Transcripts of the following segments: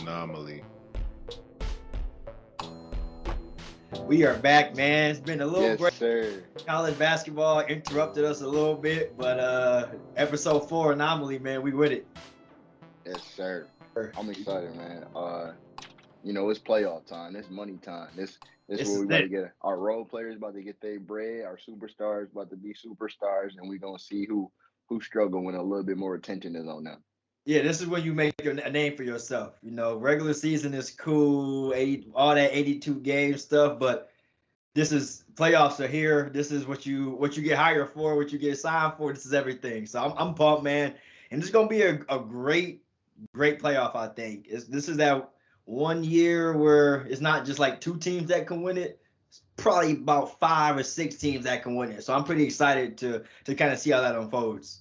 Anomaly. We are back, man. It's been a little Yes, break. sir. College basketball interrupted us a little bit, but episode 4 Anomaly, man, we with it. Yes, sir. I'm excited, man. It's playoff time. It's money time. This This where is we about to it. get our role players about to get their bread. Our superstars about to be superstars, and we gonna see who struggle when a little bit more attention is on them. Yeah, this is when you make a name for yourself. You know, regular season is cool, all that 82 game stuff, but this is playoffs are here. This is what you get hired for, what you get signed for. This is everything. So I'm pumped, man. And this is gonna be a great playoff, I think. This is that one year where it's not just like two teams that can win it. It's probably about 5 or 6 teams that can win it. So I'm pretty excited to kind of see how that unfolds.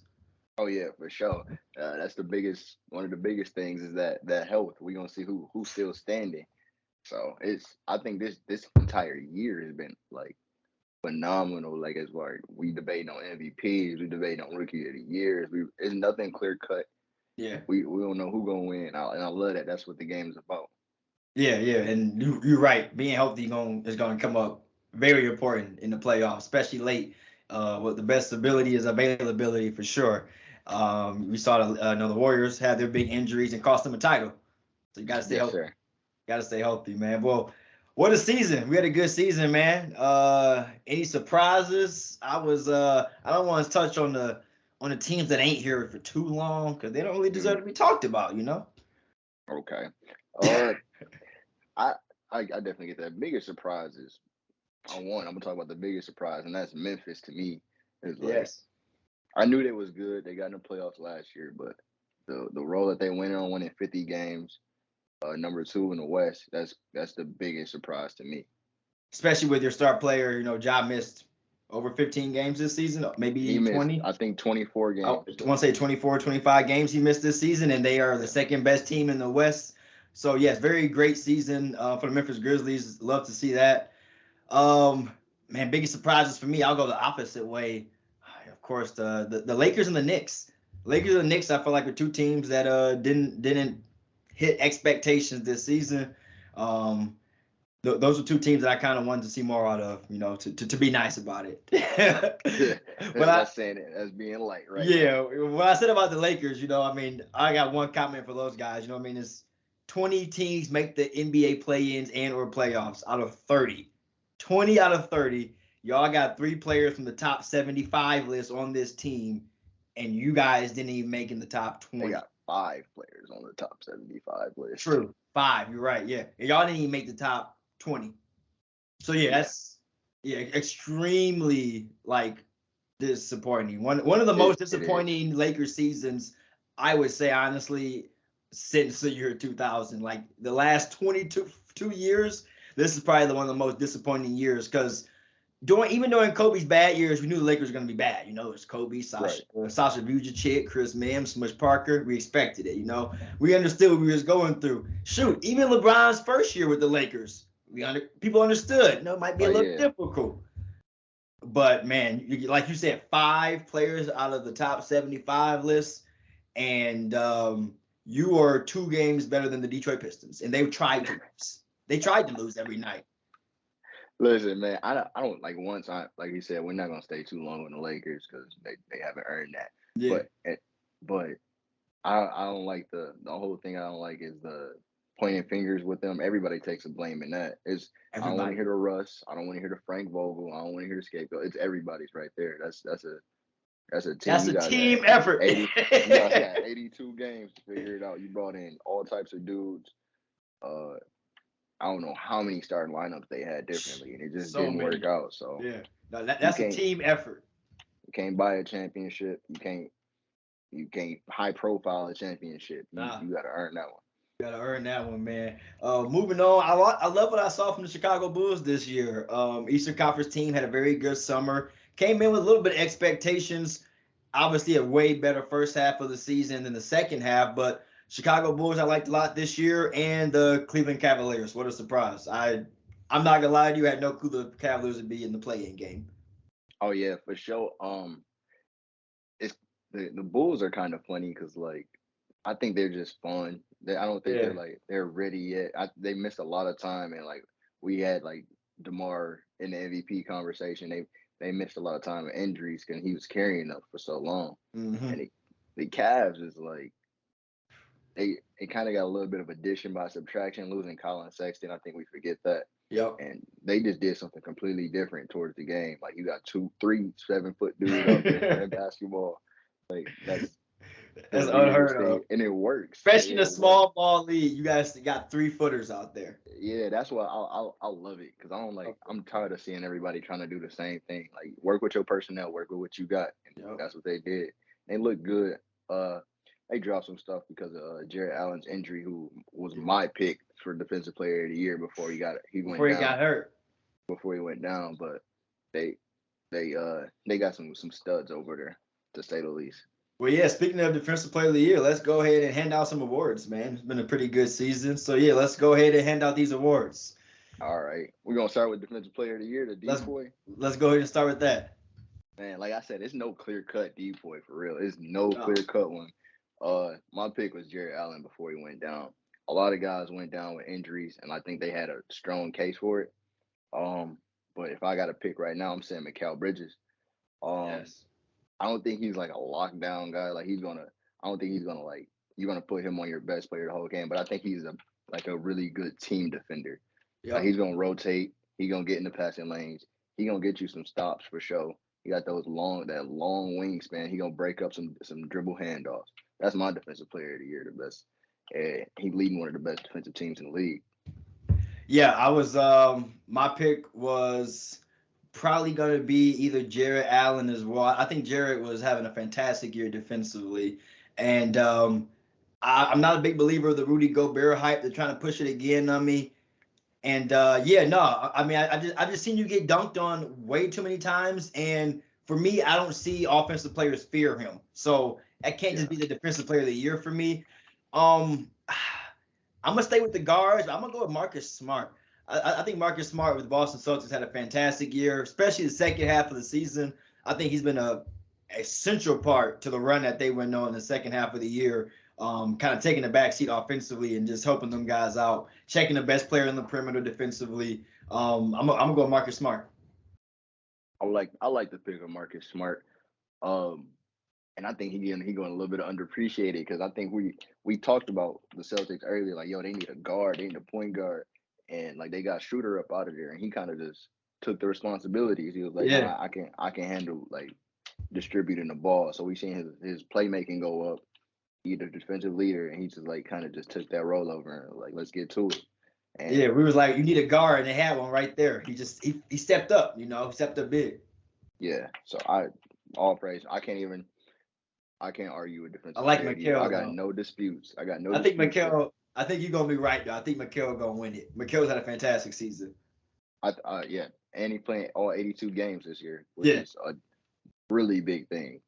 Oh yeah, for sure. That's one of the biggest things is that health. We gonna see who's still standing. So I think this entire year has been like phenomenal. Like as far as we debating on MVPs, we debating on Rookie of the Years. It's nothing clear cut. Yeah. We don't know who gonna win, and I love that. That's what the game is about. Yeah, and you're right. Being healthy is going to come up very important in the playoffs, especially late. With the best ability is availability for sure. We saw the Warriors have their big injuries and cost them a title. So you got to stay Yes, healthy. sir. Got to stay healthy, man. Well, what a season! We had a good season, man. Any surprises? I don't want to touch on the teams that ain't here for too long because they don't really deserve to be talked about, you know. Okay. Uh, I I definitely get that. Biggest surprises. I'm gonna talk about the biggest surprise, and that's Memphis to me. Is like Yes. I knew they was good. They got in the playoffs last year, but the role that they went on, winning 50 games, number two in the West, that's the biggest surprise to me. Especially with your star player, Ja missed over 15 games this season, He maybe missed, 20. I think, 24 I games. want to say 24, 25 games he missed this season, and they are the Yeah. second best team in the West. So, yes, very great season for the Memphis Grizzlies. Love to see that. Um, Man, biggest surprises for me, I'll go the opposite way. Of course, the Lakers and the Knicks. Lakers and the Knicks, I feel like are two teams that didn't hit expectations this season. Um, those are two teams that I kind of wanted to see more out of, to be nice about it. But That's saying it as being light, right? yeah, what I said about the Lakers, I got one comment for those guys. It's 20 teams make the NBA play-ins and or playoffs out of 30. 20 out of 30. Y'all got 3 players from the top 75 list on this team, and you guys didn't even make in the top 20. They got 5 players on the top 75 list. True. 5, you're right. Yeah. And y'all didn't even make the top 20. So yeah, that's extremely disappointing. One of the most disappointing Lakers seasons, I would say honestly, since the year 2000. Like the last 22 years, this is probably one of the most disappointing years because even during Kobe's bad years, we knew the Lakers were going to be bad. It's Kobe, Sasha Vujacic, Chris Mims, Smush Parker. We expected it. We understood what we was going through. Shoot, even LeBron's first year with the Lakers, people understood. It might be a little difficult. But man, like you said, 5 players out of the top 75 list, and you are 2 games better than the Detroit Pistons, and they tried to lose. They tried to lose every night. Listen, man, I don't like once like you said, we're not gonna stay too long in the Lakers because they haven't earned that. Yeah. But I don't like the whole thing. I don't like is the pointing fingers with them. Everybody takes the blame in that. I don't want to hear the Russ. I don't want to hear the Frank Vogel. I don't want to hear the scapegoat. It's everybody's right there. That's a team. That's a team effort. 82 games to figure it out. You brought in all types of dudes. I don't know how many starting lineups they had differently, and it just didn't work out. So yeah, no, that's a team effort. You can't buy a championship. You can't high profile a championship. You got to earn that one. You got to earn that one, man. Moving on, I love what I saw from the Chicago Bulls this year. Eastern Conference team had a very good summer. Came in with a little bit of expectations. Obviously, a way better first half of the season than the second half, but Chicago Bulls I liked a lot this year, and the Cleveland Cavaliers. What a surprise! I'm not gonna lie to you, I had no clue the Cavaliers would be in the play-in game. Oh yeah, for sure. It's the Bulls are kind of funny because like I think they're just fun. I don't think Yeah. they're ready yet. They missed a lot of time, and like we had like DeMar in the MVP conversation. They missed a lot of time with injuries because he was carrying them for so long. Mm-hmm. And the Cavs is like they kind of got a little bit of addition by subtraction, losing Colin Sexton. I think we forget that. Yep. And they just did something completely different towards the game. Like you got 2, 3, 7-foot dudes out there playing basketball. Like that's the That's weirdest unheard thing, of. and it works. Especially in Yeah, a it works. small ball league, you guys got 3-footers out there. Yeah, that's why I love it because I don't like. I'm tired of seeing everybody trying to do the same thing. Like work with your personnel, work with what you got, and Yep. that's what they did. They look good. Uh, they dropped some stuff because of Jared Allen's injury, who was my pick for Defensive Player of the Year before he went Before he down. got hurt. Before he went down, but they they got some studs over there, to say the least. Well, yeah, speaking of Defensive Player of the Year, let's go ahead and hand out some awards, man. It's been a pretty good season. So, yeah, let's go ahead and hand out these awards. All right, we're gonna start with Defensive Player of the Year, the Let's Depoy. let's go ahead and start with that. Man, like I said, it's no clear cut Depoy for real. It's no No. clear cut one. My pick was Jared Allen before he went down. A lot of guys went down with injuries, and I think they had a strong case for it. But if I got to pick right now, I'm saying Mikal Bridges. Um, Yes. I don't think he's like a lockdown guy. Like I don't think he's gonna like you're gonna put him on your best player the whole game. But I think he's a really good team defender. Like Yep. he's gonna rotate. He gonna get in the passing lanes. He gonna get you some stops for sure. He got that long wingspan. He gonna break up some dribble handoffs. That's my defensive player of the year, the best. And he leading one of the best defensive teams in the league. Yeah, I was my pick was probably going to be either Jared Allen as well. I think Jared was having a fantastic year defensively. And I'm not a big believer of the Rudy Gobert hype. They're trying to push it again on me. And yeah, no, I mean, I just seen you get dunked on way too many times. And for me, I don't see offensive players fear him. So that can't just Yeah. be the defensive player of the year for me. Um, I'm gonna stay with the guards. I'm gonna go with Marcus Smart. I think Marcus Smart with the Boston Celtics had a fantastic year, especially the second half of the season. I think he's been a essential part to the run that they went on in the second half of the year. Kind of taking the back seat offensively and just helping them guys out, checking the best player in the perimeter defensively. I'm gonna go with Marcus Smart. I like the pick of Marcus Smart. Um, and I think he going a little bit underappreciated because I think we talked about the Celtics earlier, like yo, they need a guard, they need a point guard, and like they got Shooter up out of there, and he kind of just took the responsibilities. He was like, Yeah. nah, I can handle like distributing the ball. So we seen his playmaking go up. He the defensive leader, and he just like kind of just took that role over and like let's get to it. Yeah, And we was like, you need a guard, and they had one right there. He stepped up, stepped up big. yeah, so all praise. I can't argue with I defensive like player of the year. I Mikal got though. no disputes. I got no I think disputes there. Mikal. I think you're gonna be right though. I think Mikal gonna win it. Mikal's had a fantastic season. Yeah, and he playing all 82 games this year, which Yeah. is a really big thing.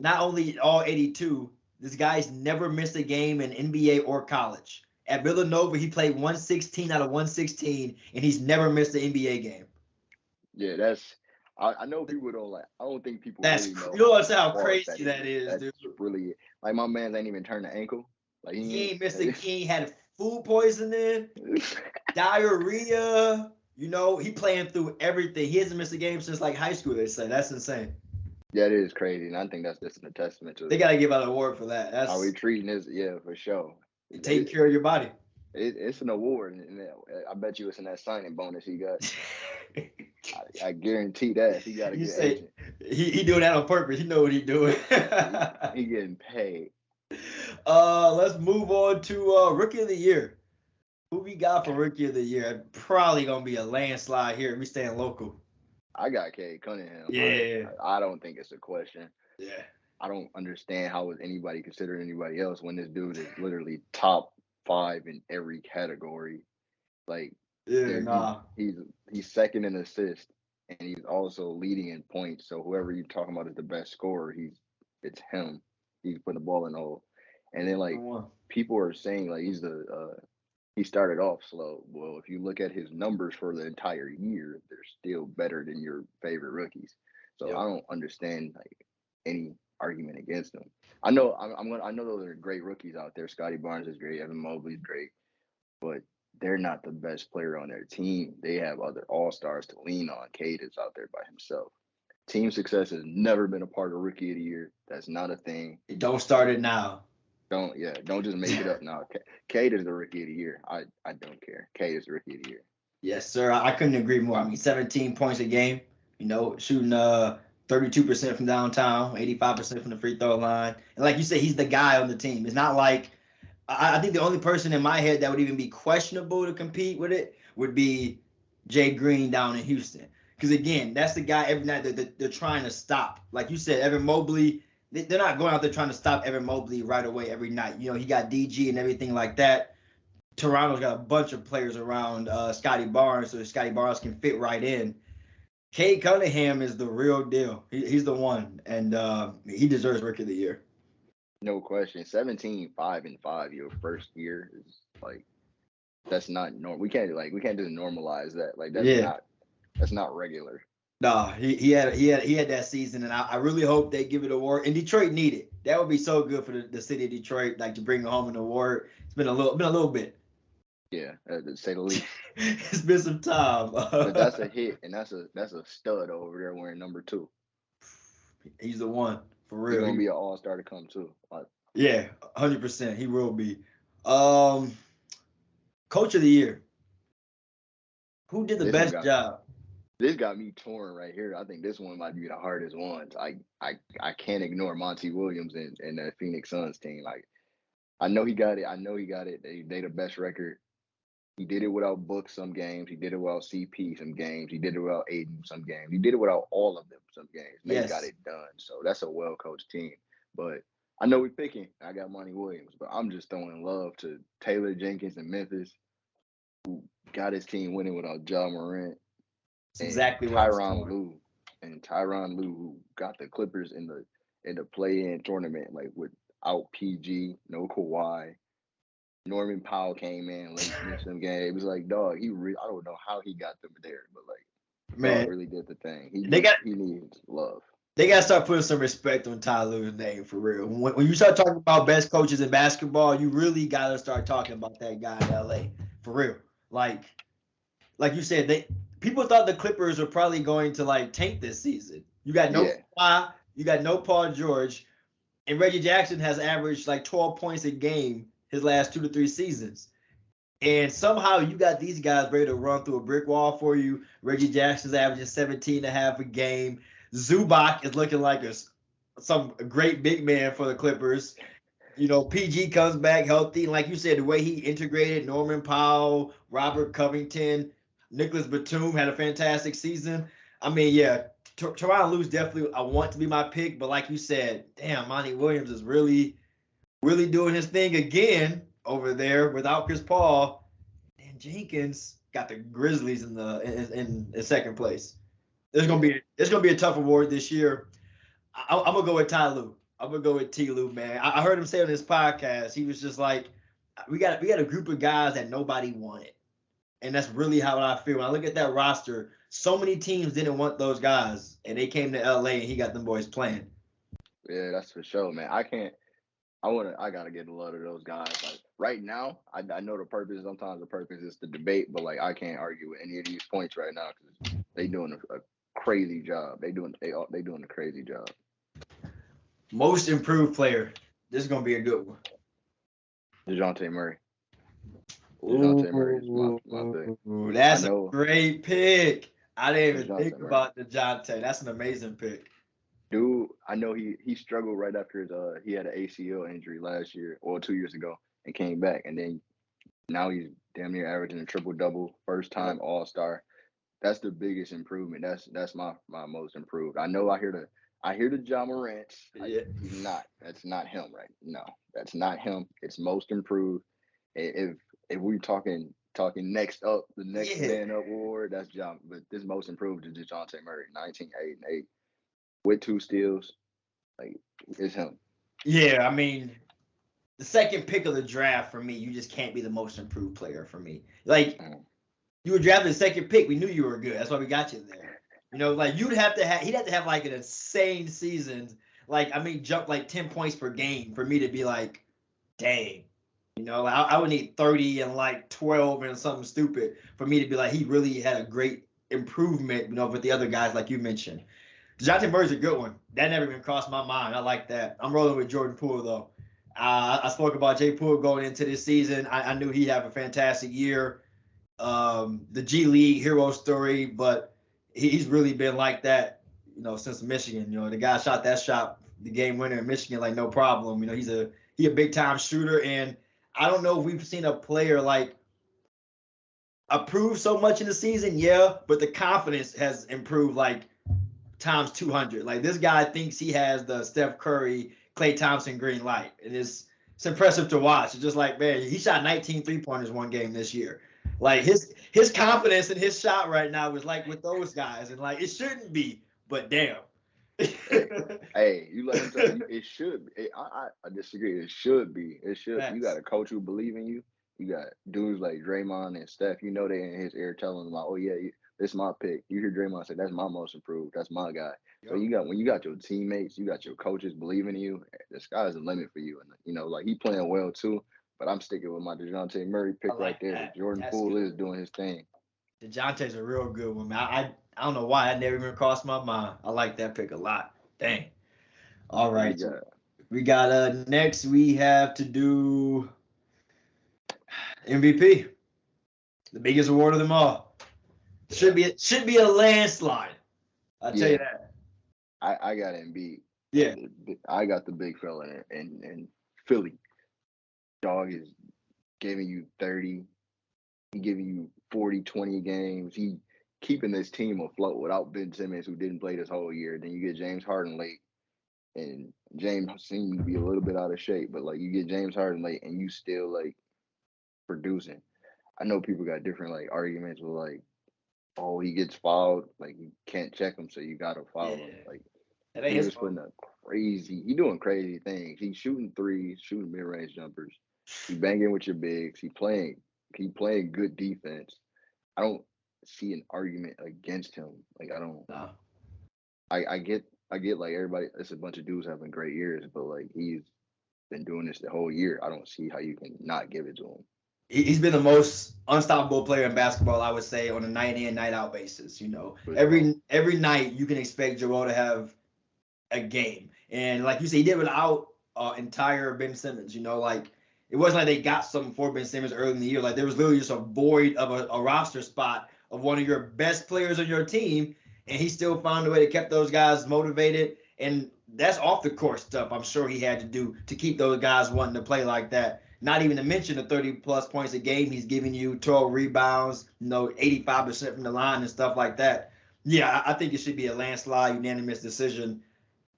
Not only all 82, this guy's never missed a game in NBA or college. At Villanova, he played 116 out of 116, and he's never missed an NBA game. Yeah, I know people don't like. I don't think people That's really know you know how how hard that crazy that is. is, That's dude. really like my man ain't even turned the ankle. Like He he ain't missed a. ain't. He ain't had food poisoning, diarrhea. He playing through everything. He hasn't missed a game since like high school. They say that's insane. Yeah, it is crazy, and I think that's just a testament to They gotta give out an award for that. how we That's treating this. Yeah, for sure. taking care of your body. It's an award, and I bet you it's in that signing bonus he got. I guarantee that if he got a You good say agent, he doing that on purpose. He know what he doing. he getting paid. Let's move on to Rookie of the Year. Who we got for Rookie of the Year? Probably gonna be a landslide here. We staying local. I got Cade Cunningham. Yeah. I don't think it's a question. Yeah. I don't understand how is anybody considering anybody else when this dude is literally top 5 in every category. Like Yeah. Nah. he's second in assists and he's also leading in points. So whoever you're talking about is the best scorer, it's him. He's putting the ball in the hole. And then like people are saying like he started off slow. Well, if you look at his numbers for the entire year, they're still better than your favorite rookies. So Yep. I don't understand like any argument against them. I know I know those are great rookies out there. Scotty Barnes is great. Evan Mobley's great, but they're not the best player on their team. They have other all-stars to lean on. Cade is out there by himself. Team success has never been a part of Rookie of the Year. That's not a thing. Don't start it now. Don't just make it up now. Cade is the Rookie of the Year. I don't care. Cade is the Rookie of the Year. Yes, sir. I couldn't agree more. I mean, 17 points a game, shooting 32% from downtown, 85% from the free throw line. And like you said, he's the guy on the team. It's not like I think the only person in my head that would even be questionable to compete with it would be Jay Green down in Houston. Because, again, that's the guy every night that they're trying to stop. Like you said, Evan Mobley, they're not going out there trying to stop Evan Mobley right away every night. He got DG and everything like that. Toronto's got a bunch of players around Scotty Barnes, so Scotty Barnes can fit right in. Cade Cunningham is the real deal. He's the one, and he deserves Rookie of the Year. No question. 17, 5-5 your first year is like that's not normal. We can't just normalize that. Like that's not regular. No, he had that season, and I really hope they give it an award. And Detroit need it. That would be so good for the city of Detroit, like to bring home an award. It's been a little bit. Yeah, to say the least. It's been some time. But that's a hit, and that's a stud over there wearing number 2. He's the one for real. He's gonna be an all-star to come too. Yeah, 100%. He will be. Coach of the Year. Who did the best job? This got me torn right here. I think this one might be the hardest one. I can't ignore Monty Williams and the Phoenix Suns team. Like, I know he got it. They the best record. He did it without Book some games. He did it without CP some games. He did it without Aiden some games. He did it without all of them some games. They got it done. So that's a well-coached team. But I know we're picking. I got Monty Williams, but I'm just throwing love to Taylor Jenkins in Memphis, who got his team winning without Ja Morant. Exactly Tyronn Lue, who got the Clippers in the play-in tournament, like without PG, no Kawhi. Norman Powell came in late in some game. It was like, dog, I don't know how he got them there, but like, man, really did the thing. He needs love. They got to start putting some respect on Ty Lue's name for real. When you start talking about best coaches in basketball, you really got to start talking about that guy in LA for real. Like you said, people thought the Clippers were probably going to like tank this season. You got no Kawhi, you got no Paul George, and Reggie Jackson has averaged like 12 points a game his last 2 to 3 seasons. And somehow you got these guys ready to run through a brick wall for you. Reggie Jackson's averaging 17.5 a game. Zubac is looking like some great big man for the Clippers. PG comes back healthy. Like you said, the way he integrated Norman Powell, Robert Covington, Nicholas Batum had a fantastic season. I mean, yeah, Tyronn Lue's definitely I want to be my pick, but like you said, damn, Monty Williams is really doing his thing again over there without Chris Paul. And Jenkins got the Grizzlies in second place. It's gonna be a tough award this year. I'm gonna go with Ty Lue. I'm gonna go with T. Lue, man. I heard him say on his podcast, he was just like, we got a group of guys that nobody wanted, and that's really how I feel. When I look at that roster, so many teams didn't want those guys, and they came to LA and he got them boys playing. Yeah, that's for sure, man. I gotta get a lot of those guys. Like right now, I know the purpose. Sometimes the purpose is to debate, but like I can't argue with any of these points right now because they doing a crazy job. They doing a crazy job. Most improved player. This is gonna be a good one. DeJounte Murray. DeJounte Murray is my pick. That's a great pick. I didn't even think about DeJounte. That's an amazing pick. Dude, I know he struggled right after he had an ACL injury last year or 2 years ago and came back, and then now he's damn near averaging a triple-double, first time All-Star. That's the biggest improvement. That's my most improved. I know I hear the Ja Morant. He's not. That's not him, right? No, that's not him. It's most improved. If we're talking next up, the next man up award, that's Ja. But this most improved is DeJounte Murray, 19, 8, and 8. With 2 steals, like it's him. Yeah, I mean, the second pick of the draft for me, you just can't be the most improved player for me. Like you were drafted the second pick, we knew you were good. That's why we got you there. Like he'd have to have like an insane season, like, I mean, jump like 10 points per game for me to be like, dang. You know, like, I would need 30 and like 12 and something stupid for me to be like, he really had a great improvement, you know, with the other guys like you mentioned. DeJounte Murray's a good one. That never even crossed my mind. I like that. I'm rolling with Jordan Poole, though. I spoke about Jay Poole going into this season. I knew he'd have a fantastic year. The G League hero story, but he's really been like that, you know, since Michigan. You know, the guy shot that shot, the game winner in Michigan, like no problem. You know, he a big time shooter, and I don't know if we've seen a player like improve so much in the season. Yeah, but the confidence has improved like times 200. Like this guy thinks he has the Steph Curry, Klay Thompson green light, and it's impressive to watch. It's just like, man, he shot 19 3-pointers one game this year. Like his confidence in his shot right now is like with those guys, and like it shouldn't be, but damn. Hey, you let him tell you it should be. I disagree. It should be. It should. Facts. You got a coach who believe in you. You got dudes like Draymond and Steph. You know they in his ear telling him like, oh yeah, this is my pick. You hear Draymond say, that's my most improved. That's my guy. So when you got your teammates, you got your coaches believing in you. The sky's the limit for you. And you know, like he playing well too. But I'm sticking with my DeJounte Murray pick right there. That. Jordan Poole is doing his thing. DeJounte's a real good one, man. I don't know why that never even crossed my mind. I like that pick a lot. Dang. All right. So we got next we have to do MVP. The biggest award of them all. Should be a landslide. I'll tell you that. I got Embiid. Yeah. I got the big fella in Philly. Dog is giving you 30. He giving you 40, 20 games. He keeping this team afloat without Ben Simmons, who didn't play this whole year. Then you get James Harden late. And James seemed to be a little bit out of shape, but like you get James Harden late and you still like producing. I know people got different like arguments with like, oh, he gets fouled, like you can't check him, so you gotta foul him. Like he was putting up he doing crazy things. He's shooting threes, shooting mid range jumpers. He banging with your bigs. He playing good defense. I don't see an argument against him. Like I don't. No. I get like everybody. It's a bunch of dudes having great years, but like he's been doing this the whole year. I don't see how you can not give it to him. He's been the most unstoppable player in basketball, I would say, on a night in, night out basis. You know, every night you can expect Joel to have a game, and like you said, he did without entire Ben Simmons. You know, like it wasn't like they got something for Ben Simmons early in the year. Like there was literally just a void of a roster spot of one of your best players on your team, and he still found a way to keep those guys motivated. And that's off the court stuff I'm sure he had to do to keep those guys wanting to play like that. Not even to mention the 30-plus points a game he's giving you, 12 rebounds, 85% from the line and stuff like that. Yeah, I think it should be a landslide, unanimous decision.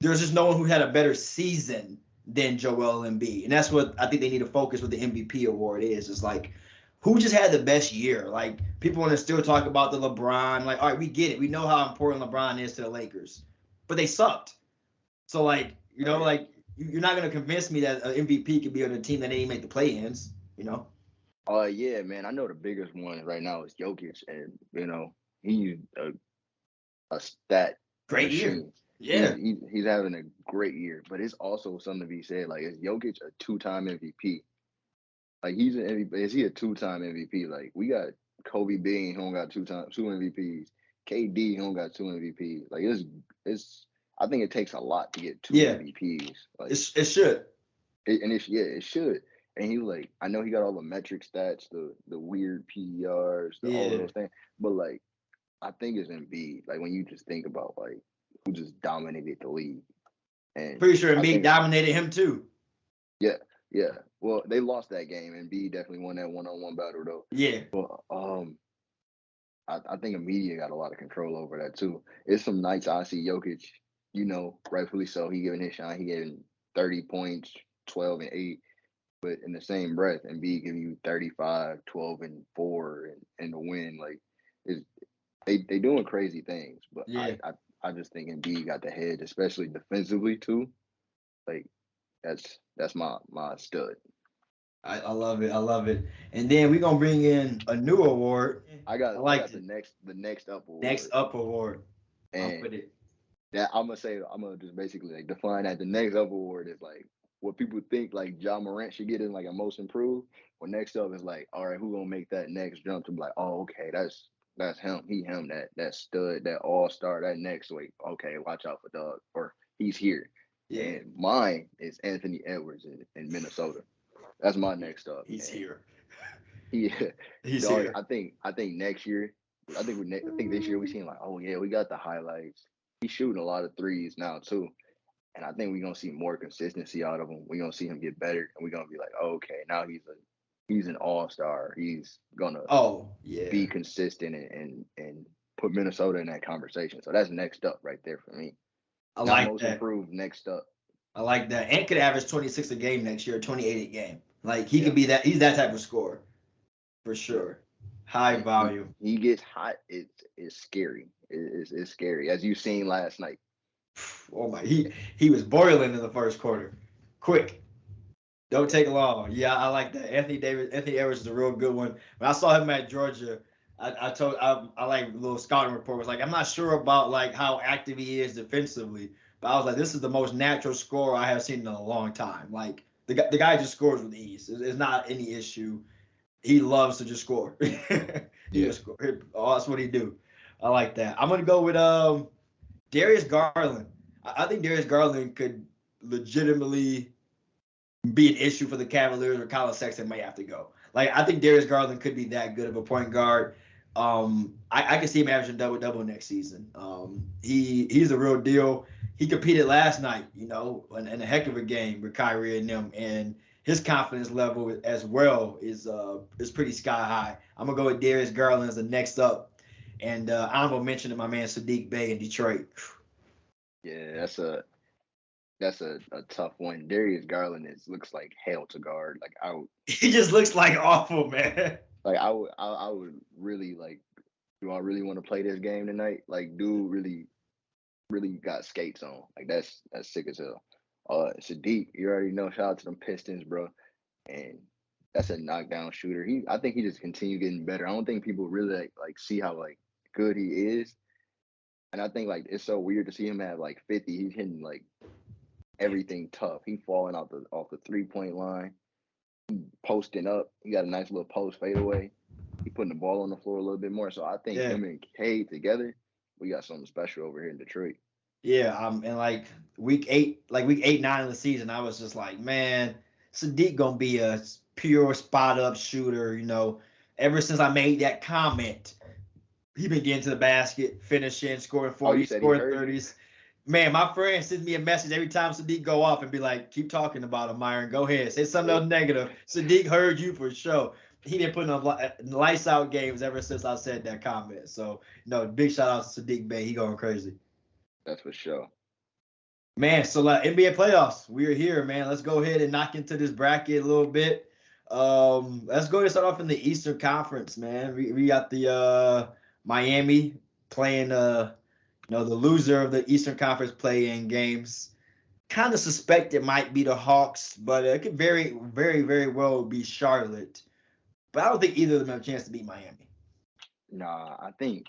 There's just no one who had a better season than Joel Embiid. And that's what I think they need to focus with the MVP award is. It's like, who just had the best year? Like, people want to still talk about the LeBron. Like, all right, we get it. We know how important LeBron is to the Lakers. But they sucked. So, like, you know, like, you're not going to convince me that an MVP could be on a team that didn't make the play-ins, you know? Yeah, man. I know the biggest one right now is Jokic, and, you know, he's a stat great machine. Year. Yeah. He's having a great year, but it's also something to be said. Like, is Jokic a two-time MVP? Like, he's an MVP. Is he a two-time MVP? Like, we got Kobe Bean, who got two MVPs. KD, who got two MVPs. Like, it's I think it takes a lot to get two MVPs. Like it should. It should. And he like, I know he got all the metric stats, the weird PERs, all of those things. But like, I think it's Embiid. Like when you just think about like who just dominated the league. And pretty sure Embiid dominated him too. Yeah. Well, they lost that game, and Embiid definitely won that one-on-one battle though. Yeah. But I think media got a lot of control over that too. It's some nights I see Jokic. You know, rightfully so. He giving his shine. He giving 30 points, 12 and 8. But in the same breath, Embiid giving you 35, 12 and 4 and the win. Like, they doing crazy things. But I just think Embiid got the head, especially defensively too. Like, that's my stud. I love it. And then we're gonna bring in a new award. I got the next up award. Next up award. And that I'm gonna just basically like define that the next up award is like what people think like John Morant should get in like a most improved. Well, next up is like, all right, who gonna make that next jump to be like, oh, okay, that's him, him, that stud, that all star, that next week. Okay, watch out for Doug, or he's here. Yeah. And mine is Anthony Edwards in Minnesota. That's my next up. He's here. He, He's dog, here. I think next year, I think this year we seen like, oh yeah, we got the highlights. He's shooting a lot of threes now too. And I think we're gonna see more consistency out of him. We're gonna see him get better, and we're gonna be like, oh, okay, now he's an all-star. He's gonna be consistent and put Minnesota in that conversation. So that's next up right there for me. I Not like most that. improved, next up. I like that. And could average 26 a game next year, 28 a game. Like he could be that. He's that type of scorer for sure. High volume. He gets hot. It's scary. It's scary, as you've seen last night. Oh my, he was boiling in the first quarter. Quick. Don't take long. Yeah, I like that. Anthony Edwards is a real good one. When I saw him at Georgia, I like a little scouting report was like, I'm not sure about like how active he is defensively, but I was like, this is the most natural scorer I have seen in a long time. Like the guy just scores with ease. It's not any issue. He loves to just score. Just score. Oh, that's what he do. I like that. I'm gonna go with Darius Garland. I think Darius Garland could legitimately be an issue for the Cavaliers, or Colin Sexton may have to go. Like I think Darius Garland could be that good of a point guard. I can see him averaging double next season. He's a real deal. He competed last night, in a heck of a game with Kyrie and them, and his confidence level as well is pretty sky high. I'm gonna go with Darius Garland as the next up, and honorable mention to my man Sadiq Bey in Detroit. Yeah, that's a tough one. Darius Garland looks like hell to guard. Like he just looks like awful, man. Like I would really like. Do I really want to play this game tonight? Like, dude, really got skates on. Like that's sick as hell. Sadiq, you already know. Shout out to them Pistons, bro. And that's a knockdown shooter. I think he just continue getting better. I don't think people really like see how like good he is. And I think like it's so weird to see him at like 50. He's hitting like everything tough. He falling off the 3-point line. He posting up. He got a nice little post fadeaway. He putting the ball on the floor a little bit more. So I think him and Cade together, we got something special over here in Detroit. Yeah, and like week 8, 9 of the season, I was just like, man, Sadiq gonna be a pure spot up shooter. Ever since I made that comment, he been getting to the basket, finishing, scoring 40, scoring 30s. Man, my friend sends me a message every time Sadiq go off and be like, keep talking about him, Myron. Go ahead, say something else negative. Sadiq heard you for sure. He been putting on lights out games ever since I said that comment. So, big shout out to Sadiq Bey. He going crazy. That's for sure. Man, so NBA playoffs, we're here, man. Let's go ahead and knock into this bracket a little bit. Let's go ahead and start off in the Eastern Conference, man. We got the Miami playing the loser of the Eastern Conference play-in games. Kind of suspect it might be the Hawks, but it could very, very, very well be Charlotte. But I don't think either of them have a chance to beat Miami. Nah, I think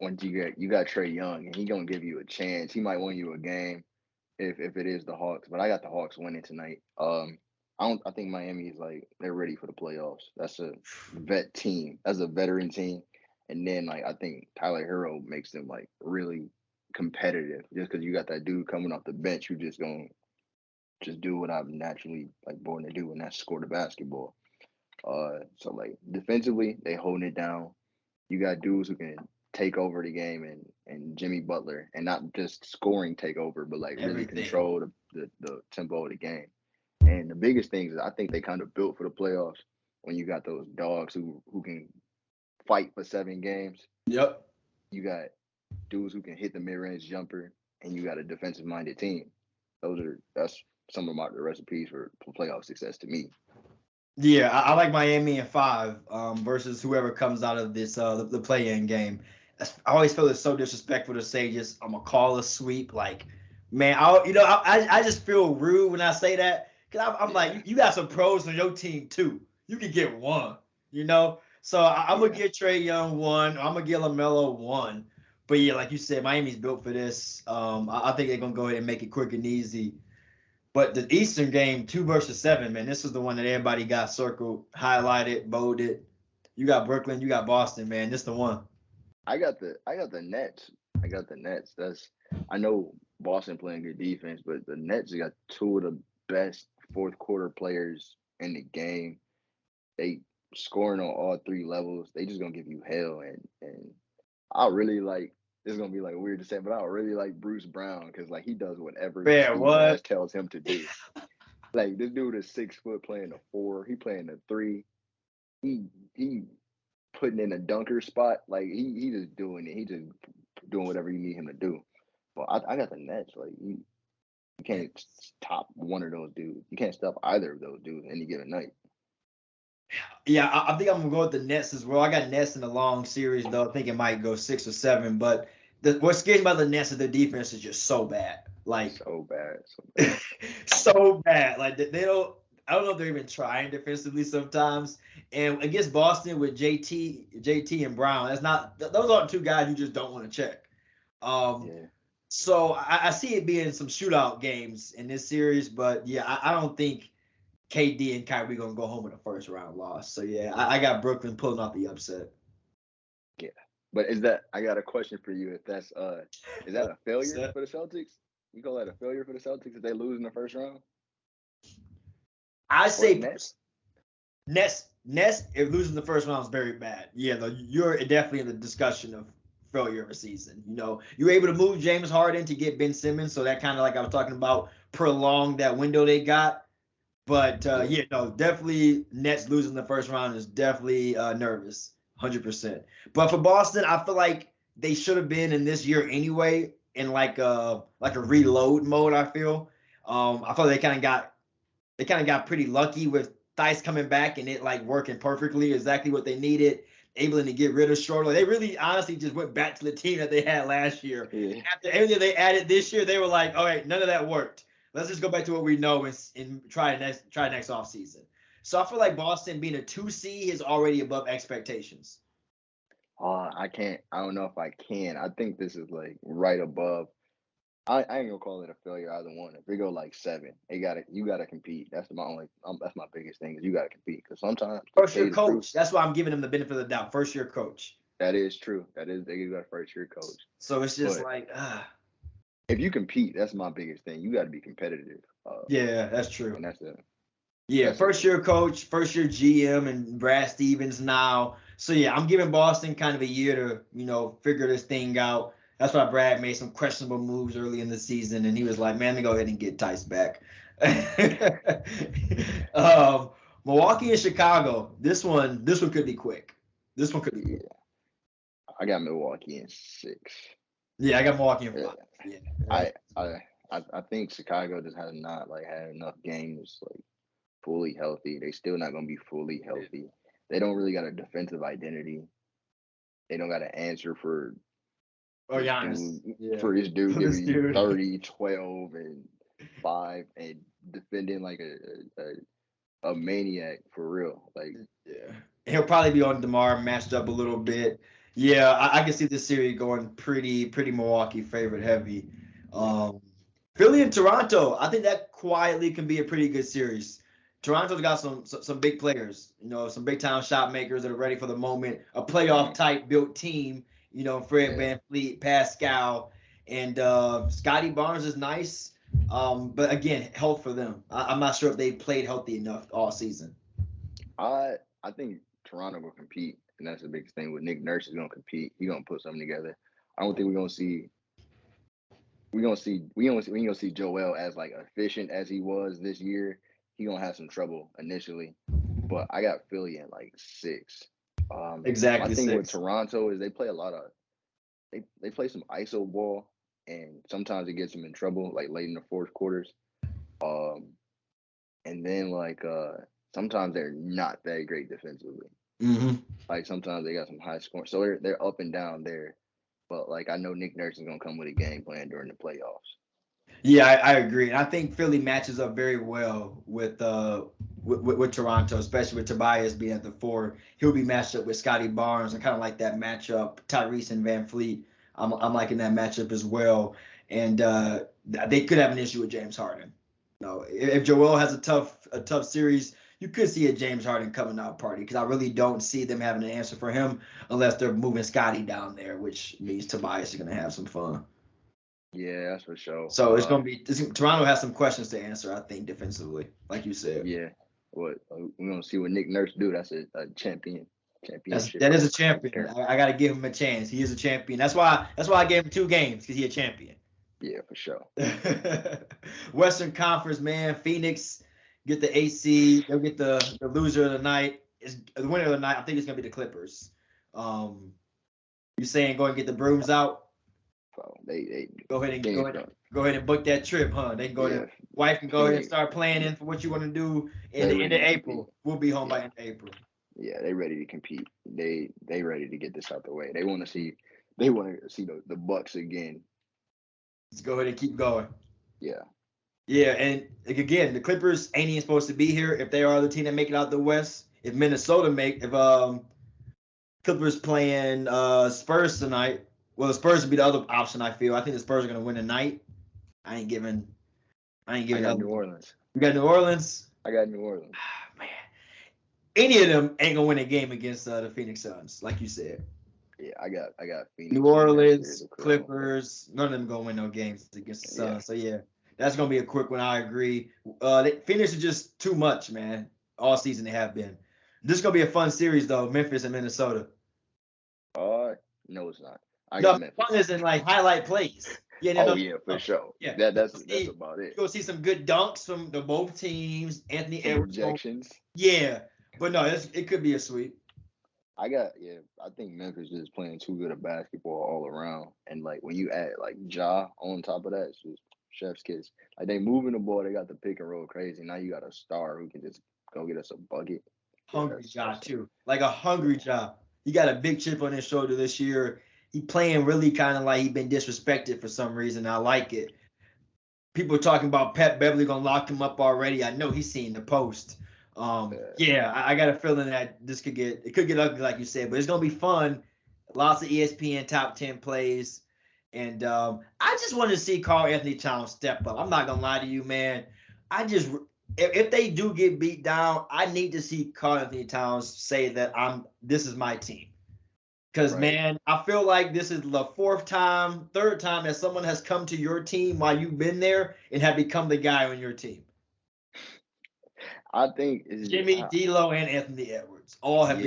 once you got Trae Young and he gonna give you a chance. He might win you a game if it is the Hawks. But I got the Hawks winning tonight. I think Miami is like they're ready for the playoffs. That's a vet team. That's a veteran team. And then I think Tyler Hero makes them like really competitive just because you got that dude coming off the bench who just gonna just do what I'm naturally like born to do, and that's score the basketball. So like defensively, they holding it down. You got dudes who can take over the game and Jimmy Butler, and not just scoring take over, but like really control the tempo of the game. And the biggest thing is I think they kind of built for the playoffs when you got those dogs who can fight for 7 games. Yep. You got dudes who can hit the mid-range jumper, and you got a defensive-minded team. That's some of the recipes for playoff success to me. Yeah, I like Miami in 5 versus whoever comes out of this the play-in game. I always feel it's so disrespectful to say just I'm gonna call a sweep. Like, man, I just feel rude when I say that because I'm like, you got some pros on your team too. You can get 1, So I'm gonna get Trae Young 1. I'm gonna get LaMelo 1. But yeah, like you said, Miami's built for this. I think they're gonna go ahead and make it quick and easy. But the Eastern game, 2 versus 7, man, this is the one that everybody got circled, highlighted, bolded. You got Brooklyn, you got Boston, man. This the one. I got the Nets. I got the Nets. I know Boston playing good defense, but the Nets got two of the best fourth quarter players in the game. They scoring on all three levels. They just gonna give you hell, and I really like. It's gonna be like weird to say, but I really like Bruce Brown because like he does whatever Man, Steve Nash what? tells him to do. Like this dude is 6 foot playing a four. He playing a three. He putting in a dunker spot. Like he just doing it. He just doing whatever you need him to do. But I got the Nets. Like you can't stop one of those dudes. You can't stop either of those dudes any given night. Yeah, I think I'm gonna go with the Nets as well. I got Nets in the long series though. I think it might go 6 or 7. But what scares me about the Nets is their defense is just so bad. Like So bad. So bad. so bad. Like they don't. I don't know if they're even trying defensively sometimes. And against Boston with JT and Brown, that's not. Those aren't two guys you just don't want to check. Yeah. So I see it being some shootout games in this series, but yeah, I don't think KD and Kyrie gonna go home with a first round loss. So yeah, I got Brooklyn pulling off the upset. Yeah. But I got a question for you. If that's is that a failure for the Celtics? You call that a failure for the Celtics if they lose in the first round? I say Nets? Nets if losing the first round is very bad. Yeah, though you're definitely in the discussion of failure of a season. You know, you were able to move James Harden to get Ben Simmons, so that kind of like I was talking about prolonged that window they got. But yeah, no, definitely Nets losing the first round is definitely nervous, 100%. But for Boston, I feel like they should have been in this year anyway in like a reload mode. I feel they kind of got pretty lucky with Theis coming back and it like working perfectly, exactly what they needed, able to get rid of Schroeder. They really honestly just went back to the team that they had last year. Yeah. After everything they added this year, they were like, all right, none of that worked. Let's just go back to what we know and try next offseason. So I feel like Boston being a 2 seed is already above expectations. I can't. I don't know if I can. I think this is like right above. I ain't gonna call it a failure either one. If they go like 7, you gotta compete. That's that's my biggest thing is you gotta compete because sometimes First year coach. That's why I'm giving them the benefit of the doubt. First year coach. That is true. They got a first year coach. So it's just but if you compete, that's my biggest thing. You got to be competitive. Yeah, that's true. And that's it. Yeah, first year coach, first year GM, and Brad Stevens now. So yeah, I'm giving Boston kind of a year to figure this thing out. That's why Brad made some questionable moves early in the season, and he was like, "Man, let me go ahead and get Theis back." Milwaukee and Chicago. This one could be quick. This one could be quick. I got Milwaukee in 6. Yeah, I got Milwaukee in 5. Yeah. I think Chicago just has not like had enough games like fully healthy. They still not gonna be fully healthy. They don't really got a defensive identity. They don't got an answer for Giannis. For this dude giving you 30, 12, and 5 and defending like a maniac for real. Like he'll probably be on DeMar matched up a little bit. Yeah, I can see this series going pretty Milwaukee favorite heavy. Philly and Toronto, I think that quietly can be a pretty good series. Toronto's got some big players, some big time shot makers that are ready for the moment. A playoff type built team, Fred VanVleet, Pascal, and Scotty Barnes is nice. But again, health for them. I'm not sure if they played healthy enough all season. I think Toronto will compete, and that's the biggest thing. With Nick Nurse is gonna compete. He's gonna put something together. I don't think we're gonna see Joel as like efficient as he was this year. He gonna have some trouble initially, but I got Philly in like 6. Exactly. My thing with Toronto is they play a lot of they play some ISO ball, and sometimes it gets them in trouble like late in the fourth quarters. And then like sometimes they're not that great defensively. Mm-hmm. Like sometimes they got some high scoring, so they're up and down there. But like I know Nick Nurse is gonna come with a game plan during the playoffs. Yeah, I agree. And I think Philly matches up very well with Toronto, especially with Tobias being at the 4. He'll be matched up with Scotty Barnes. I kind of like that matchup, Tyrese and VanVleet. I'm liking that matchup as well. And they could have an issue with James Harden. No, if Joel has a tough series, you could see a James Harden coming out party because I really don't see them having an answer for him unless they're moving Scotty down there, which means Tobias is going to have some fun. Yeah, that's for sure. So it's going to be Toronto has some questions to answer, I think, defensively, like you said. Yeah. We're going to see what Nick Nurse do. That's a championship. That is a champion. I got to give him a chance. He is a champion. That's why I gave him 2 games because he's a champion. Yeah, for sure. Western Conference, man. Phoenix get the 8 seed. They'll get the loser of the night. The winner of the night, I think it's going to be the Clippers. You saying go and get the brooms out? So they go ahead and book that trip, huh? They can go to wife can go ahead and start planning for what you want to do in the end of April. We'll be home by end of April. Yeah, they ready to compete. They ready to get this out the way. They want to see the Bucks again. Let's go ahead and keep going. Yeah. Yeah, and again, the Clippers ain't even supposed to be here if they are the team that make it out the West. If Clippers playing Spurs tonight, well, the Spurs would be the other option. I think the Spurs are gonna win tonight. I ain't giving. I got New Orleans. You got New Orleans. I got New Orleans. Man, any of them ain't gonna win a game against the Phoenix Suns, like you said. Yeah, I got Phoenix. New Orleans, Clippers. None of them gonna win no games against the Suns. Yeah. So yeah, that's gonna be a quick one. I agree. Phoenix is just too much, man. All season they have been. This is gonna be a fun series though. Memphis and Minnesota. No, it's not. Fun is in like highlight plays. Yeah, for sure. Yeah, that's about it. You'll see some good dunks from both teams. Anthony Edwards. Projections. Yeah, but no, it could be a sweep. I think Memphis is playing too good of basketball all around, and like when you add like Ja on top of that, it's just chef's kiss. Like they moving the ball, they got the pick and roll crazy. Now you got a star who can just go get us a bucket. Hungry Ja too, like a hungry Ja. He got a big chip on his shoulder this year. He playing really kind of like he been disrespected for some reason. I like it. People are talking about Pat Beverly gonna lock him up already. I know he's seen the post. I got a feeling that it could get ugly like you said, but it's gonna be fun. Lots of ESPN top 10 plays, and I just want to see Karl Anthony Towns step up. I'm not gonna lie to you, man. If they do get beat down, I need to see Karl Anthony Towns say that this is my team. Because, man, I feel like this is the third time that someone has come to your team while you've been there and have become the guy on your team. I think Jimmy, D'Lo, and Anthony Edwards all have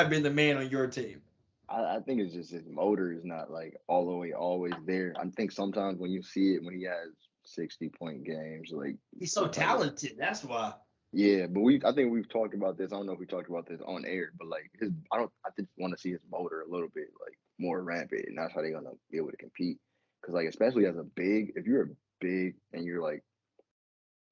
been the man on your team. I think it's just his motor is not like all the way always there. I think sometimes when you see it when he has 60-point games, like he's so talented. That's why. Yeah, but I think we've talked about this. I don't know if we talked about this on air, but like I just want to see his motor a little bit like more rampant, and that's how they're gonna be able to compete. Because like especially as a big, if you're a big and you're like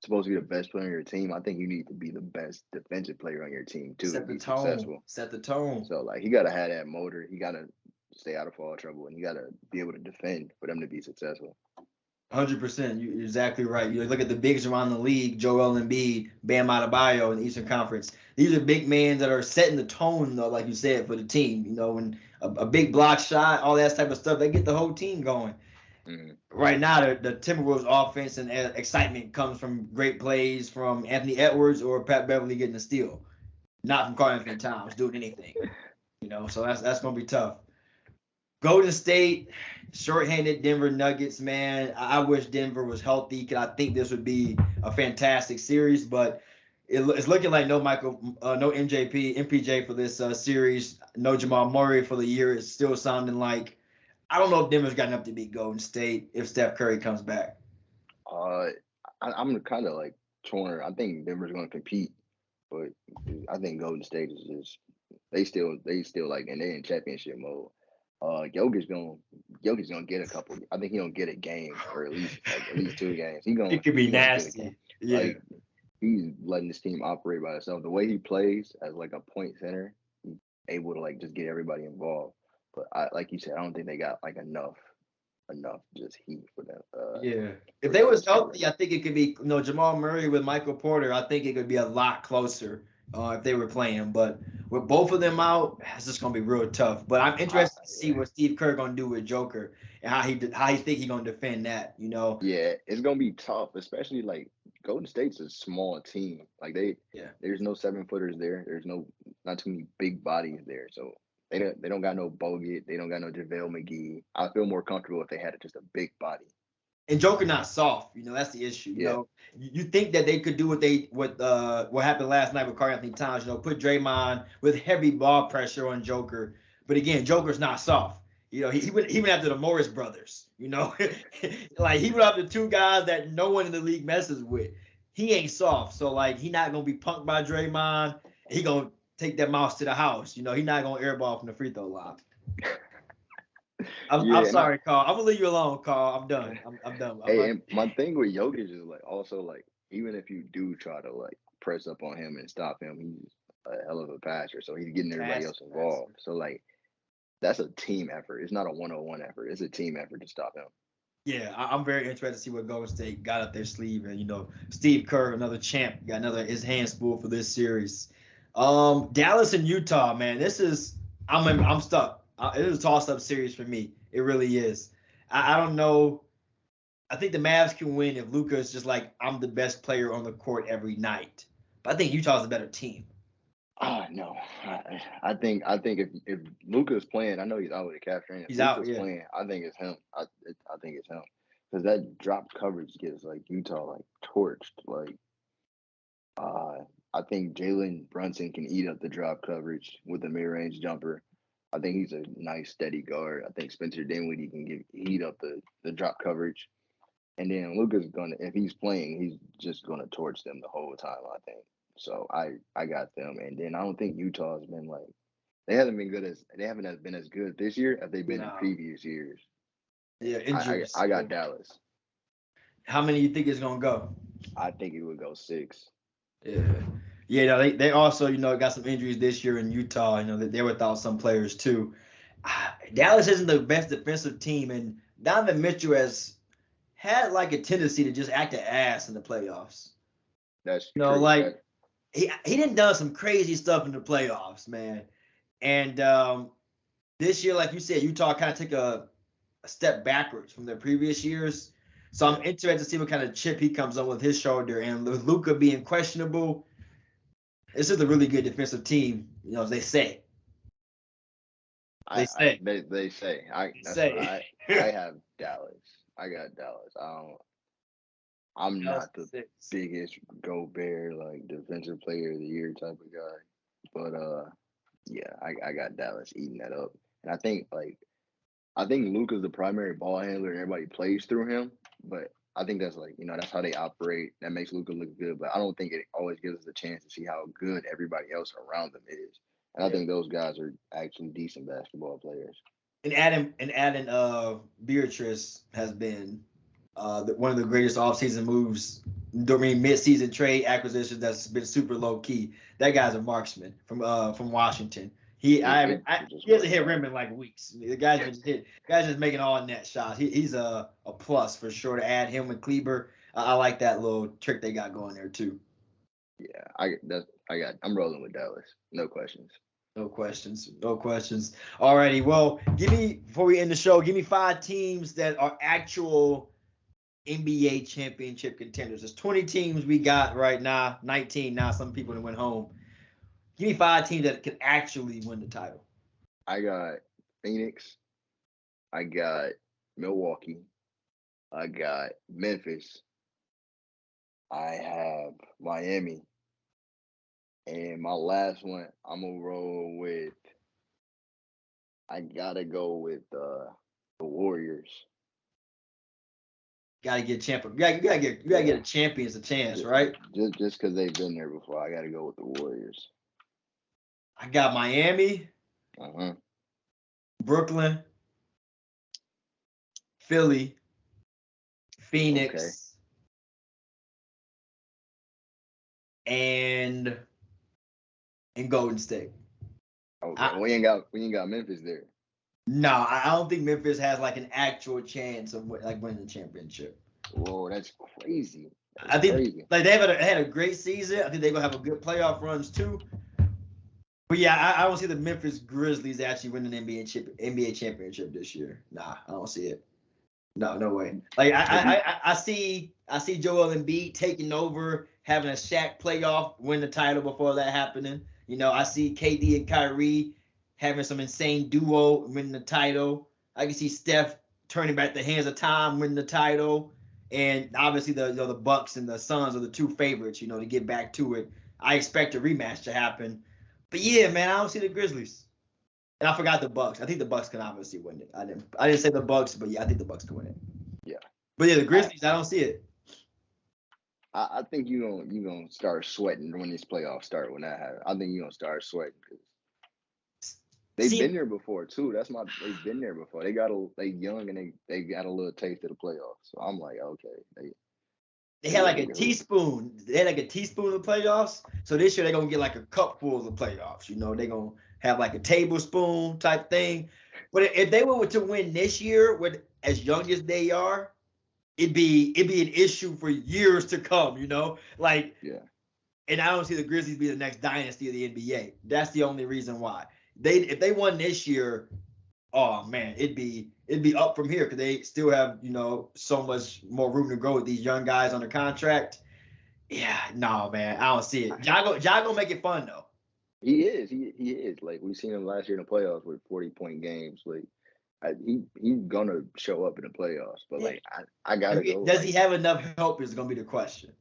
supposed to be the best player on your team, I think you need to be the best defensive player on your team too to be successful. Set the tone. So like he gotta have that motor. He gotta stay out of foul trouble, and he gotta be able to defend for them to be successful. 100%. You're exactly right. You look at the bigs around the league, Joel Embiid, Bam Adebayo in the Eastern Conference. These are big men that are setting the tone, though, like you said, for the team. You know, when a big block shot, all that type of stuff, they get the whole team going. Mm-hmm. Right now, the Timberwolves offense and excitement comes from great plays from Anthony Edwards or Pat Beverly getting a steal, not from Karl Anthony Towns doing anything. You know, so that's going to be tough. Golden State, shorthanded Denver Nuggets, man. I wish Denver was healthy because I think this would be a fantastic series, but it's looking like no MPJ for this series, no Jamal Murray for the year. It's still sounding like I don't know if Denver's got enough to beat Golden State if Steph Curry comes back. I'm kind of like torn. I think Denver's going to compete, but I think Golden State is just they still like and they're in championship mode. Jokic's gonna get a couple. I think he gonna get a game or at least 2 games. It could be nasty. Yeah, like, he's letting this team operate by itself. The way he plays as like a point center, he's able to like just get everybody involved. But like you said, I don't think they got like enough just heat for them. If they was healthy, I think it could be Jamal Murray with Michael Porter. I think it could be a lot closer if they were playing. But with both of them out, it's just gonna be real tough. But I'm interested to see what Steve Kerr gonna do with Joker and how he think he gonna defend that. You know? Yeah, it's gonna be tough, especially like Golden State's a small team. Like there's no 7-footers there. There's not too many big bodies there. So they don't got no Bogut. They don't got no JaVale McGee. I feel more comfortable if they had just a big body. And Joker not soft, you know, that's the issue. You know, you think that they could do what happened last night with Karl-Anthony Towns, you know, put Draymond with heavy ball pressure on Joker. But again, Joker's not soft. You know, he went after the Morris brothers, you know. Like he went after two guys that no one in the league messes with. He ain't soft. So like he not gonna be punked by Draymond. He gonna take that mouse to the house. You know, he not gonna airball from the free throw line. I'm sorry, Carl. I'm gonna leave you alone, Carl. I'm done. I'm done. And my thing with Jokic is like also like even if you do try to like press up on him and stop him, he's a hell of a passer. So he's getting everybody else involved. So like that's a team effort. It's not a 1-on-1 effort. It's a team effort to stop him. Yeah, I'm very interested to see what Golden State got up their sleeve, and you know Steve Kerr, another champ, got his hands full for this series. Dallas and Utah, man, I'm stuck. It is a toss-up series for me. It really is. I don't know. I think the Mavs can win if Luka is just like, I'm the best player on the court every night. But I think Utah's a better team. No. I think if Luka's playing, I know he's out with a calf strain. If He's Luka's out, playing, I think it's him. I think it's him. Because that drop coverage gets like Utah like torched. Like I think Jalen Brunson can eat up the drop coverage with the mid-range jumper. I think he's a nice, steady guard. I think Spencer Dinwiddie can heat up the drop coverage. And then Luka's if he's playing, he's just gonna torch them the whole time, I think. So I got them. And then I don't think Utah's been like they haven't been as good this year as they've been in previous years. Yeah, injuries. I got Dallas. How many you think it's gonna go? I think it would go 6. Yeah. Yeah, no, they also, you know, got some injuries this year in Utah. You know, they're without some players too. Dallas isn't the best defensive team, and Donovan Mitchell has had like a tendency to just act an ass in the playoffs. That's you know, true. like he didn't done some crazy stuff in the playoffs, man. And this year, like you said, Utah kind of took a step backwards from their previous years. So I'm interested to see what kind of chip he comes on with his shoulder. And with Luka being questionable, this is a really good defensive team, you know, as they say. They say. I have Dallas. I got Dallas. I'm not the biggest Gobert like defensive player of the year type of guy, but I got Dallas eating that up. And I think Luka's the primary ball handler and everybody plays through him, but I think that's like, you know, that's how they operate. That makes Luka look good, but I don't think it always gives us a chance to see how good everybody else around them is. And I think those guys are actually decent basketball players. And adding Beatrice has been one of the greatest offseason moves during mid-season trade acquisitions that's been super low key. That guy's a marksman from Washington. He hasn't hit rim in like weeks. The guy's just making all net shots. He's a plus for sure to add him with Kleber. I like that little trick they got going there too. Yeah, I'm rolling with Dallas. No questions. No questions. Alrighty, well, before we end the show, give me 5 teams that are actual NBA championship contenders. There's 20 teams we got right now, 19 now. Some people went home. Give me 5 teams that can actually win the title. I got Phoenix. I got Milwaukee. I got Memphis. I have Miami. And my last one, I'm going to roll with, I got to go with the Warriors. Got to get champion. You gotta get a champion's a chance, right? Just because they've been there before, I got to go with the Warriors. I got Miami, Brooklyn, Philly, Phoenix, and Golden State. Okay, we ain't got Memphis there. No, I don't think Memphis has like an actual chance of like winning the championship. Whoa, that's crazy. I think like they had a great season. I think they're gonna have a good playoff runs too. But yeah, I don't see the Memphis Grizzlies actually winning an NBA championship this year. Nah, I don't see it. No way. Like I see Joel Embiid taking over, having a Shaq playoff, win the title before that happening. You know, I see KD and Kyrie having some insane duo, winning the title. I can see Steph turning back the hands of time, winning the title. And obviously the Bucks and the Suns are the two favorites, you know, to get back to it. I expect a rematch to happen. But yeah, man, I don't see the Grizzlies. And I forgot the Bucks. I think the Bucks can obviously win it. I didn't say the Bucks, but yeah, I think the Bucks can win it. Yeah. But yeah, the Grizzlies, I don't see it. I think you gonna start sweating when these playoffs start. When that happens, I think you gonna start sweating because they've been there before too. They've been there before. They young and they got a little taste of the playoffs. So I'm like, okay, they had like a teaspoon. They had like a teaspoon of playoffs. So this year they're gonna get like a cupful of playoffs. You know, they're gonna have like a tablespoon type thing. But if they were to win this year, with as young as they are, it'd be an issue for years to come. You know, like yeah. And I don't see the Grizzlies be the next dynasty of the NBA. That's the only reason why. If they won this year, oh man, it'd be up from here because they still have, you know, so much more room to grow with these young guys under contract. Yeah, no, man, I don't see it. Ja gonna make it fun though. He is. He is. Like we seen him last year in the playoffs with 40-point games. Like he's gonna show up in the playoffs. But like I gotta go. Does he have enough help? Is gonna be the question.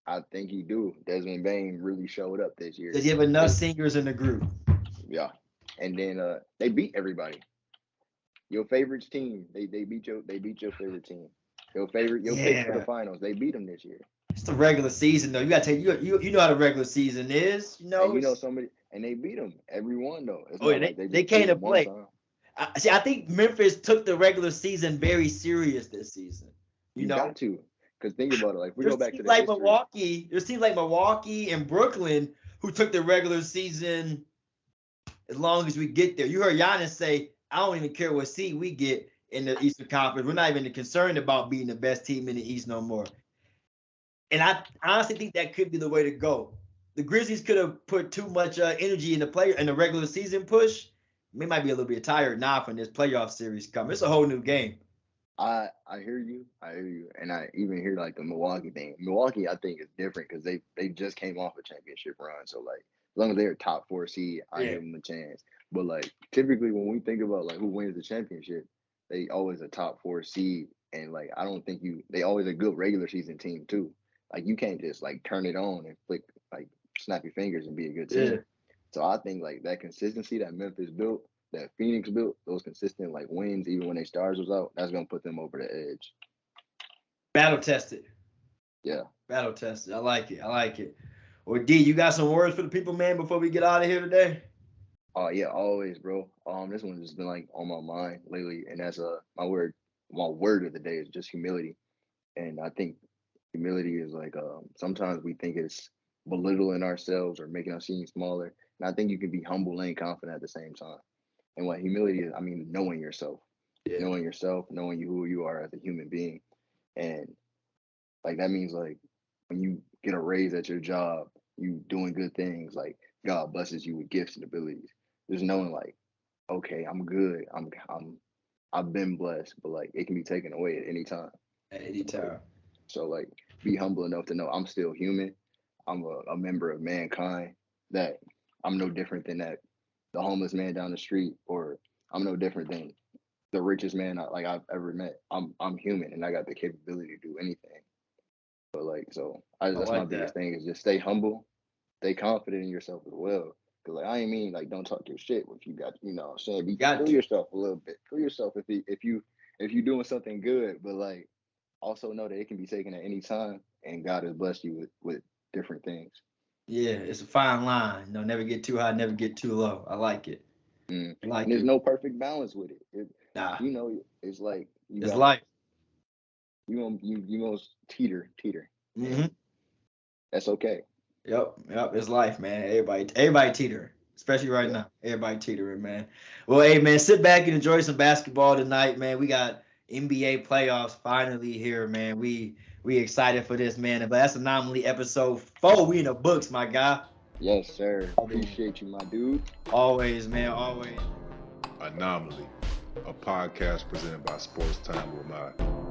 I think he do. Desmond Bane really showed up this year. Does he have enough singers in the group? Yeah, and then they beat everybody. Your favorite team, they beat your favorite team. Your pick for the finals, they beat them this year. It's the regular season though. You gotta take you know how the regular season is. You know, and somebody, and they beat them every one though. They came to play. I think Memphis took the regular season very serious this season. You know, got to. Because think about it, like we go back to the like Milwaukee. It seems like Milwaukee and Brooklyn who took the regular season as long as we get there. You heard Giannis say, "I don't even care what seed we get in the Eastern Conference. We're not even concerned about being the best team in the East no more." And I honestly think that could be the way to go. The Grizzlies could have put too much energy in the regular season push. They might be a little bit tired now from this playoff series coming. It's a whole new game. I hear you, and I even hear like the Milwaukee thing. Milwaukee, I think, is different because they just came off a championship run, so like as long as they're top 4 seed, I give them a chance. But like typically when we think about like who wins the championship, they always a top 4 seed, and like I don't think they always a good regular season team too. Like you can't just like turn it on and snap your fingers and be a good team. Yeah. So I think like that consistency that Memphis built, that Phoenix built, those consistent like wins, even when their stars was out, that's gonna put them over the edge. Battle tested. Yeah. Battle tested. I like it. Well, D, you got some words for the people, man, before we get out of here today? Oh yeah, always, bro. This one's just been like on my mind lately, and that's my word of the day is just humility. And I think humility is like sometimes we think it's belittling ourselves or making us seem smaller. And I think you can be humble and confident at the same time. And what humility is, I mean, knowing yourself, knowing who you are as a human being. And like, that means like when you get a raise at your job, you doing good things, like God blesses you with gifts and abilities. Just knowing like, okay, I'm good. I've been blessed, but like it can be taken away at any time. At any time. So like be humble enough to know I'm still human. I'm a member of mankind, that I'm no different than the homeless man down the street, or I'm no different than the richest man I've ever met. I'm human and I got the capability to do anything. But that's my biggest thing is just stay humble, stay confident in yourself as well. Cause like I ain't mean like don't talk your shit if you got I'm saying feel yourself a little bit. Feel yourself if you're doing something good, but like also know that it can be taken at any time, and God has blessed you with different things. Yeah, it's a fine line. Never get too high, never get too low. I like it. And there's no perfect balance with it. It's like it's life. You gonna teeter. Mm-hmm. That's okay. Yep. It's life, man. Everybody teetering, especially right now. Everybody teetering, man. Well, hey, man, sit back and enjoy some basketball tonight, man. We got NBA playoffs finally here, man. We excited for this, man. But that's Anomaly episode 4. We in the books, my guy. Yes, sir. Appreciate you, my dude. Always, man. Always. Anomaly, a podcast presented by Sports Time with my